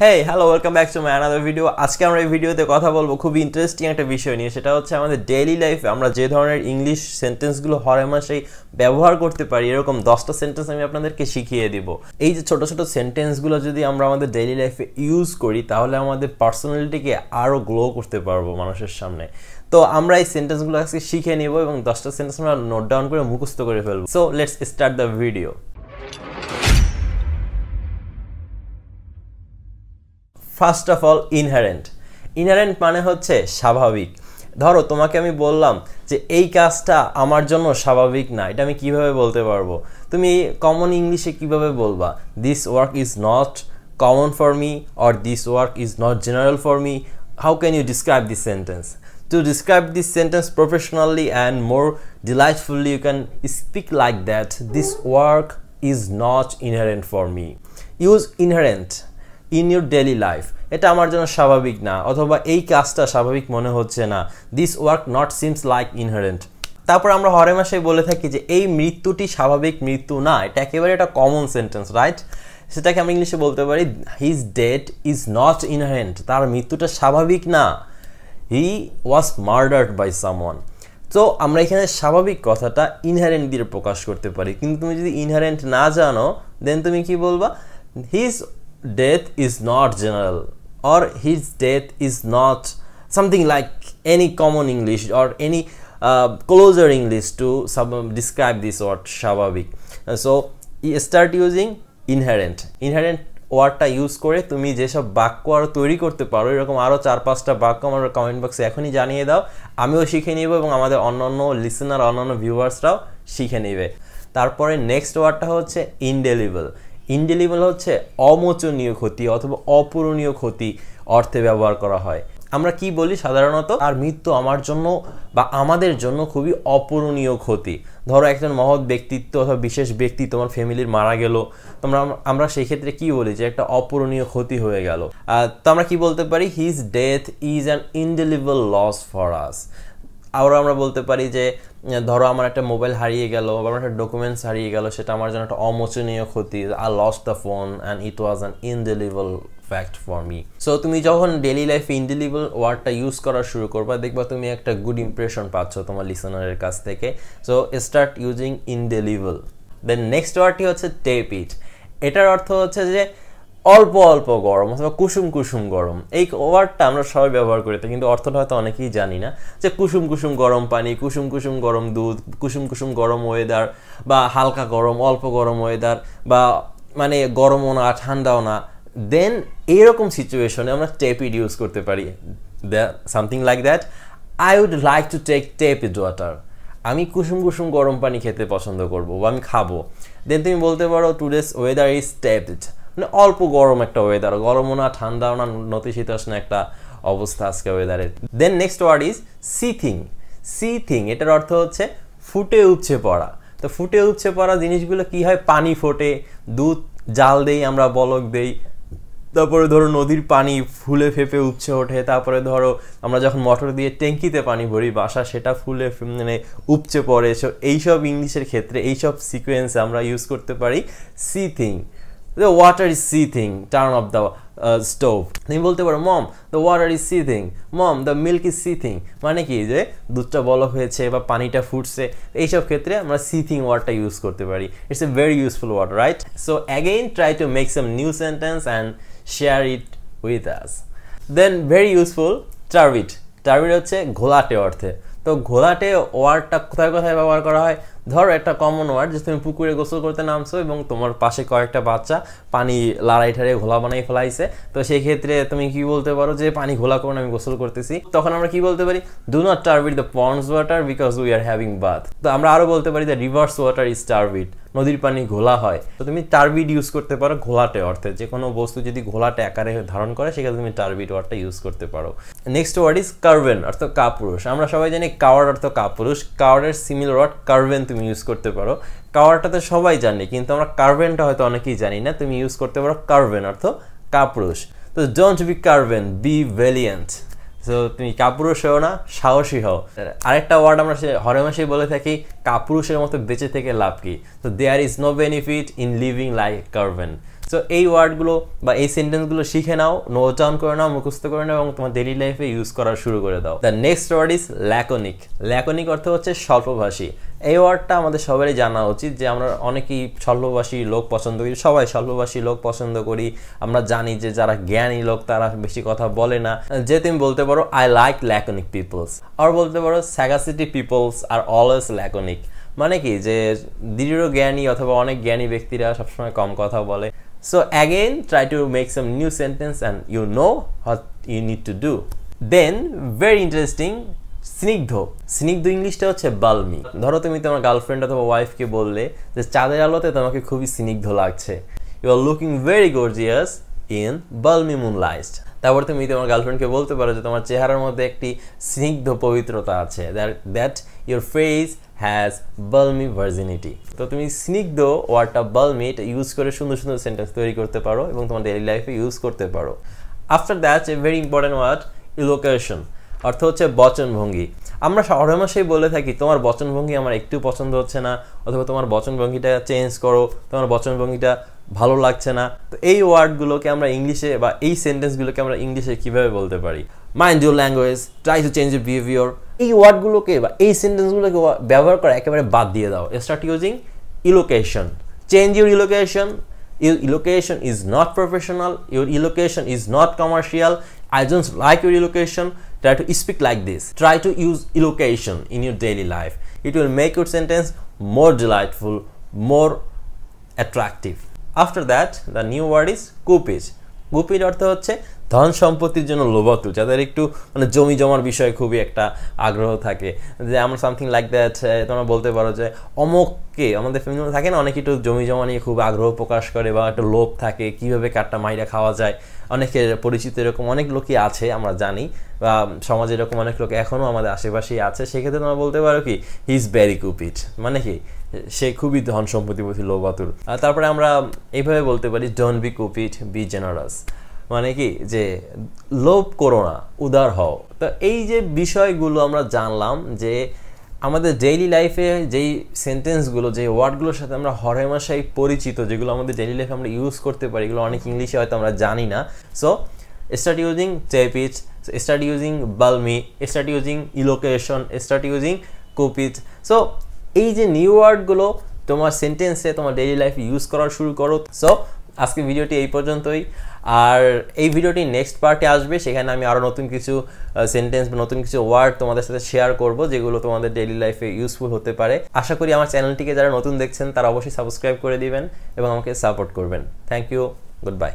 Hey, hello, welcome back to my another video. আজকে আমরা এই ভিডিওতে কথা বলবো খুব ইন্টারেস্টিং একটা বিষয় নিয়ে, সেটা হচ্ছে আমাদের ডেইলি লাইফে আমরা যে ধরনের ইংলিশ সেন্টেন্সগুলো হরহামেশাই ব্যবহার করতে পারি, এরকম 10টা সেন্টেন্স আমি আপনাদেরকে শিখিয়ে দিব। এই যে ছোট ছোট সেন্টেন্সগুলো যদি আমরা আমাদের ডেইলি লাইফে ইউজ করি, তাহলে আমাদের পার্সোনালিটিকে আরও গ্লো করতে পারবো মানুষের সামনে। তো আমরা এই সেন্টেন্সগুলো আজকে শিখে নেব এবং 10টা সেন্টেন্স আমরা নোট ডাউন করে মুখস্থ করে ফেলবো। So let's start the video. First of all, inherent মানে হচ্ছে স্বাভাবিক। ধরো তোমাকে আমি বললাম যে এই কাজটা আমার জন্য স্বাভাবিক না, এটা আমি কিভাবে বলতে পারবো? তুমি কমন ইংলিশে কিভাবে বলবা? This work is not common for me, or this work is not general for me. How can you describe this sentence? To describe this sentence professionally and more delightfully, you can speak like that: this work is not inherent for me. Use inherent in your daily life. এটা আমার জন্য স্বাভাবিক না, অথবা এই কাজটা স্বাভাবিক মনে হচ্ছে না। This work not seems like inherent. তারপর আমরা হরহামেশাই বলে থাকি যে এই মৃত্যুটি স্বাভাবিক মৃত্যু না, এটা একেবারে একটা কমন সেন্টেন্স, রাইট? সেটাকে আমরা ইংলিশে বলতে পারি his death is not inherent. তার মৃত্যুটা স্বাভাবিক না, he was murdered by someone. তো আমরা এখানে স্বাভাবিক কথাটা ইনহারেন্ট দিয়ে প্রকাশ করতে পারি, কিন্তু তুমি যদি ইনহারেন্ট না জানো, দেন তুমি কি বলবা? his death is not general, or his death is not something like any common English or any closer English to describe this word স্বাভাবিক. So you start using inherent ওয়ার্ডটা ইউজ করে তুমি যেসব বাক্য আরও তৈরি করতে পারো, এরকম আরও 4-5টা বাক্য আমার কমেন্ট বক্সে এখনই জানিয়ে দাও, আমিও শিখে নিব এবং আমাদের অন্যান্য লিসেনার, অন্যান্য ভিউয়ার্সরাও শিখে নেবে। তারপরে নেক্সট ওয়ার্ডটা হচ্ছে ইনডেলিবল হচ্ছে অমোচনীয় ক্ষতি অথবা অপূরণীয় ক্ষতি অর্থে ব্যবহার করা হয়। আমরা কি বলি সাধারণত? আর মৃত্যু আমার জন্য বা আমাদের জন্য খুবই অপূরণীয় ক্ষতি। ধরো একজন মহৎ ব্যক্তিত্ব অথবা বিশেষ ব্যক্তি তোমার ফ্যামিলির মারা গেল, আমরা সেই ক্ষেত্রে কি বলি? যে একটা অপূরণীয় ক্ষতি হয়ে গেল। তো আমরা কি বলতে পারি? His death is an indelible loss for us. আরও আমরা বলতে পারি যে ধরো আমার একটা মোবাইল হারিয়ে গেল বা আমার একটা ডকুমেন্টস হারিয়ে গেল, সেটা আমার জন্য একটা অমোচনীয় ক্ষতি। I lost the phone and it was an indelible fact for me. So তুমি যখন ডেইলি লাইফে ইনডেলিবল ওয়ার্ডটা ইউজ করা শুরু করবা, দেখবা তুমি একটা গুড ইমপ্রেশন পাচ্ছ তোমার লিসনারের কাছ থেকে। So start using indelible. Then next ওয়ার্ডটি হচ্ছে টেপ ইট। এটার অর্থ হচ্ছে যে অল্প অল্প গরম অথবা কুসুম কুসুম গরম। এই ওয়ার্ডটা আমরা সবাই ব্যবহার করি, কিন্তু অর্থটা হয়তো অনেকেই জানি না। যে কুসুম কুসুম গরম পানি, কুসুম কুসুম গরম দুধ, কুসুম কুসুম গরম ওয়েদার, বা হালকা গরম, অল্প গরম ওয়েদার, বা মানে গরমও না ঠান্ডাও না। দেন এইরকম সিচুয়েশনে আমরা টেপ ইট ইউজ করতে পারি। Something like that: I would like to take tape it water. আমি কুসুম কুসুম গরম পানি খেতে পছন্দ করবো বা আমি খাবো। দেন তুমি বলতে পারো টুডেস ওয়েদার ইজ টেপড, মানে অল্প গরম একটা ওয়েদার, গরমও না ঠান্ডাও না, নাতিশীতোষ্ণ একটা অবস্থা আজকে ওয়েদারের। Then next word is seething. এটার অর্থ হচ্ছে ফুটে উপচে পড়া। তো ফুটে উপচে পড়া জিনিসগুলো কি হয়? পানি ফোটে, দুধ জাল দেই, আমরা বলক দেই, তারপরে ধরো নদীর পানি ফুলে ফেপে উপচে ওঠে, তারপরে ধরো আমরা যখন মোটর দিয়ে ট্যাঙ্কিতে পানি ভরি বাসা, সেটা ফুলে মানে উপচে পড়ে। এইসব ইংলিশের ক্ষেত্রে এইসব সিকোয়েন্সে আমরা ইউজ করতে পারি সিথিং। The water is seething, turn off the stove. তুমি বলতে পারো মম the water is seething, mom the milk is seething। মানে কি? যে দুধটা বলক হয়েছে বা পানিটা ফুটছে। এইসব ক্ষেত্রে আমরা সিথিং ওয়ার্ডটা ইউজ করতে পারি। It's a very useful word, right? So again try to make some new sentence and share it with us. Then very useful turbid হচ্ছে ঘোলাটে অর্থে। তো ঘোলাটে ওয়ার্ডটা কোথায় কোথায় ব্যবহার করা হয়? ধরো একটা কমন ওয়ার্ড, যে তুমি পুকুরে গোসল করতে নামছো এবং তোমার পাশে কয়েকটা বাচ্চা পানি লাড়াই ঠাড়ে ঘোলা বানাই ফেলাইছে। তো সেই ক্ষেত্রে তুমি কি বলতে পারো? যে পানি ঘোলা করুন, আমি গোসল করতেছি। তখন আমরা কি বলতে পারি? Do not turbid the pond's water because we are having bath. তো আমরা আরও বলতে পারি the river's water is turbid, নদীর পানি ঘোলা হয়। তো তুমি টার্বিট ইউজ করতে পারো ঘোলাটে অর্থে। যে কোনো বস্তু যদি ঘোলাটে আকারে ধারণ করে, সেক্ষেত্রে তুমি টার্বিট ওয়ার্ডটা ইউজ করতে পারো। নেক্সট ওয়ার্ড ইজ কার্ভেন, অর্থ কাপুরুষ। আমরা সবাই জানি কাওয়ার্ড অর্থ কাপুরুষ। কাওয়ার্ডের সিমিলার ওয়ার্ড কার্ভেন তুমি ইউজ করতে পারো। কাওয়ার্ডটা তো সবাই জানি, কিন্তু আমরা কার্ভেনটা হয়তো অনেকেই জানি না। তুমি ইউজ করতে পারো কার্ভেন অর্থ কাপুরুষ। তো don't be craven, be valiant. So তুমি কাপুরুষ হও না, সাহসী হও। আরেকটা ওয়ার্ড আমরা হরহামেশাই বলে থাকি, কাপুরুষের মতো বেঁচে থেকে লাভ কি? তো there is no benefit in living like craven. So এই ওয়ার্ডগুলো বা এই সেন্টেন্সগুলো শিখে নাও, নোট ডাউন করে নাও, মুখস্থ করে নাও এবং তোমার ডেইলি লাইফে ইউজ করা শুরু করে দাও। The next word is laconic. Laconic অর্থ হচ্ছে স্বল্পভাষী। এই ওয়ার্ডটা আমাদের সবারই জানা উচিত যে আমরা অনেকেই স্বল্পভাষী লোক পছন্দ করি, সবাই স্বল্পভাষী লোক পছন্দ করি। আমরা জানি যে যারা জ্ঞানী লোক তারা বেশি কথা বলে না। যে তুমি বলতে পারো আই লাইক ল্যাকনিক পিপলস, আর বলতে পারো sagacity people's are always laconic. মানে কি যে দৃঢ় জ্ঞানী অথবা অনেক জ্ঞানী ব্যক্তিরা সবসময় কম কথা বলে। So again, try to make some new sentence and you know what you need to do. Then very interesting, স্নিগ্ধ। স্নিগ্ধ ইংলিশটা হচ্ছে বাল্মি। ধরো তুমি তোমার গার্লফ্রেন্ড অথবা ওয়াইফকে বললে যে চাঁদের আলোতে তোমাকে খুবই স্নিগ্ধ লাগছে, you are looking very gorgeous in balmy moonlight. তারপর তুমি তোমার গার্লফ্রেন্ডকে বলতে পারো যে তোমার চেহারার মধ্যে একটি স্নিগ্ধ পবিত্রতা আছে, that your face has balmy virginity. তো তুমি স্নিগ্ধ ওয়ার্ডটা বাল্মি এটা ইউজ করে সুন্দর সুন্দর সেন্টেন্স তৈরি করতে পারো এবং তোমার ডেইলি লাইফে ইউজ করতে পারো। After that a very important word elocution, অর্থ হচ্ছে বচনভঙ্গি। আমরা হরহামেশাই বলে থাকি তোমার বচনভঙ্গি আমার একটু পছন্দ হচ্ছে না, অথবা তোমার বচনভঙ্গিটা চেঞ্জ করো, তোমার বচনভঙ্গিটা ভালো লাগছে না। তো এই ওয়ার্ডগুলোকে আমরা ইংলিশে বা এই সেন্টেন্সগুলোকে আমরা ইংলিশে কীভাবে বলতে পারি? Mind your language, try to change your behaviour. এই ওয়ার্ডগুলোকে বা এই সেন্টেন্সগুলোকে ব্যবহার করা একেবারে বাদ দিয়ে দাও। Start using elocution. Change your elocution. Your elocation is not professional, your elocation is not commercial, I don't like your elocation. Try to speak like this. Try to use elocation in your daily life. It will make your sentence more delightful, more attractive. After that, the new word is cupid. Cupid অর্থ হচ্ছে ধন সম্পত্তির জন্য লোভাতুর, যাদের একটু মানে জমি জমার বিষয়ে খুবই একটা আগ্রহ থাকে, যে আমরা সামথিং লাইক দ্যাট। তোমরা বলতে পারো যে অমুককে, আমাদের ফ্যামিলি থাকে না অনেক একটু জমি জমা নিয়ে খুব আগ্রহ প্রকাশ করে বা একটা লোভ থাকে, কীভাবে কাঠটা মাইরা খাওয়া যায়। অনেকের পরিচিত এরকম অনেক লোকই আছে, আমরা জানি, বা সমাজে এরকম অনেক লোক এখনও আমাদের আশেপাশেই আছে। সেক্ষেত্রে তোমরা বলতে পারো কি হি ইজ ভেরি কুপিড, মানে কি সে খুবই ধন সম্পত্তির প্রতি লোভাতুর। তারপরে আমরা এইভাবে বলতে পারি ডোন্ট বি কুপিড, বি জেনারাস, মানে কি যে লোভ করো না, উদার হও। তো এই যে বিষয়গুলো আমরা জানলাম যে আমাদের ডেইলি লাইফে যেই সেন্টেন্সগুলো, যে ওয়ার্ডগুলোর সাথে আমরা হরহামেশাই পরিচিত, যেগুলো আমাদের ডেইলি লাইফে আমরা ইউজ করতে পারি, এগুলো অনেক ইংলিশে হয়তো আমরা জানি না। So start using tepid, start using balmy, start using elocution, start using cupid. So এই যে নিউ ওয়ার্ডগুলো তোমার সেন্টেন্সে তোমার ডেইলি লাইফে ইউজ করা শুরু করো। সো আজকে ভিডিওটি এই পর্যন্তই, আর এই ভিডিওটি নেক্সট পার্টে আসবে, সেখানে আমি আরও নতুন কিছু সেন্টেন্স বা নতুন কিছু ওয়ার্ড তোমাদের সাথে শেয়ার করব, যেগুলো তোমাদের ডেইলি লাইফে ইউজফুল হতে পারে। আশা করি আমার চ্যানেলটিকে যারা নতুন দেখছেন তারা অবশ্যই সাবস্ক্রাইব করে দিবেন এবং আমাকে সাপোর্ট করবেন। Thank you, good bye.